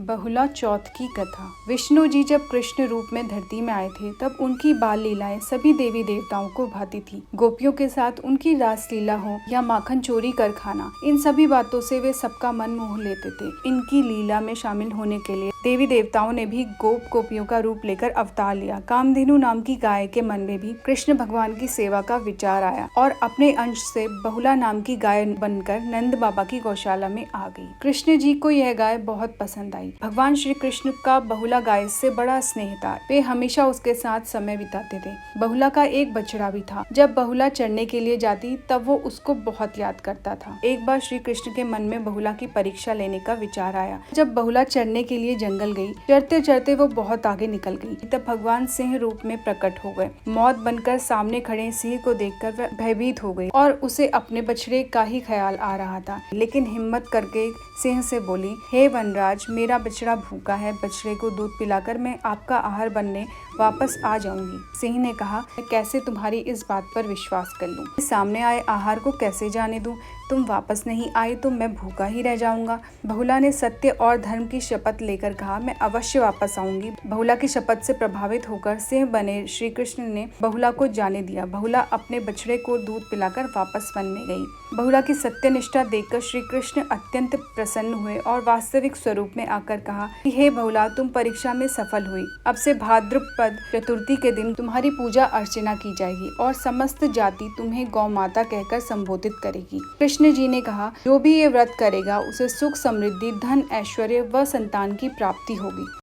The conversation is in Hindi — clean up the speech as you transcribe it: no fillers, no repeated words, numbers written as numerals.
बहुला चौथ की कथा। विष्णु जी जब कृष्ण रूप में धरती में आए थे तब उनकी बाल लीलाएं सभी देवी देवताओं को भाती थी। गोपियों के साथ उनकी रास लीला हो या माखन चोरी कर खाना, इन सभी बातों से वे सबका मन मोह लेते थे। इनकी लीला में शामिल होने के लिए देवी देवताओं ने भी गोपियों का रूप लेकर अवतार लिया। कामधेनु नाम की गाय के मन में भी कृष्ण भगवान की सेवा का विचार आया और अपने अंश से बहुला नाम की गाय बनकर नंद बाबा की गौशाला में आ गई। कृष्ण जी को यह गाय बहुत पसंद आई। भगवान श्री कृष्ण का बहुला गाय से बड़ा स्नेह था। वे हमेशा उसके साथ समय बिताते थे। बहुला का एक बछड़ा भी था। जब बहुला चरने के लिए जाती तब वो उसको बहुत याद करता था। एक बार श्री कृष्ण के मन में बहुला की परीक्षा लेने का विचार आया। जब बहुला चरने के लिए जंगल गई, चरते चरते वो बहुत आगे निकल गई। तब भगवान सिंह रूप में प्रकट हो गए। मौत बनकर सामने खड़े सिंह को देखकर वह भयभीत हो गई और उसे अपने बछड़े का ही ख्याल आ रहा था। लेकिन हिम्मत करके सिंह से बोली, हे वनराज, मेरा बछड़ा भूखा है, बछड़े को दूध पिलाकर मैं आपका आहार बनने वापस आ जाऊंगी। सिंह ने कहा, मैं कैसे तुम्हारी इस बात पर विश्वास कर लूं? सामने आए आहार को कैसे जाने दूं? तुम वापस नहीं आए तो मैं भूखा ही रह जाऊंगा। बहुला ने सत्य और धर्म की शपथ लेकर कहा, मैं अवश्य वापस आऊंगी। बहुला की शपथ से प्रभावित होकर सिंह बने श्री कृष्ण ने बहुला को जाने दिया। बहुला अपने बछड़े को दूध पिलाकर वापस वन में गई। बहुला की सत्यनिष्ठा देखकर श्री कृष्ण अत्यंत प्रसन्न हुए और वास्तविक स्वरूप में आकर कहा कि हे बहुला, तुम परीक्षा में सफल हुई। अब से भाद्रपद चतुर्थी के दिन तुम्हारी पूजा अर्चना की जाएगी और समस्त जाति तुम्हें गौ माता कहकर संबोधित करेगी। कृष्ण जी ने कहा, जो भी ये व्रत करेगा उसे सुख, समृद्धि, धन, ऐश्वर्य व संतान की प्राप्ति होगी।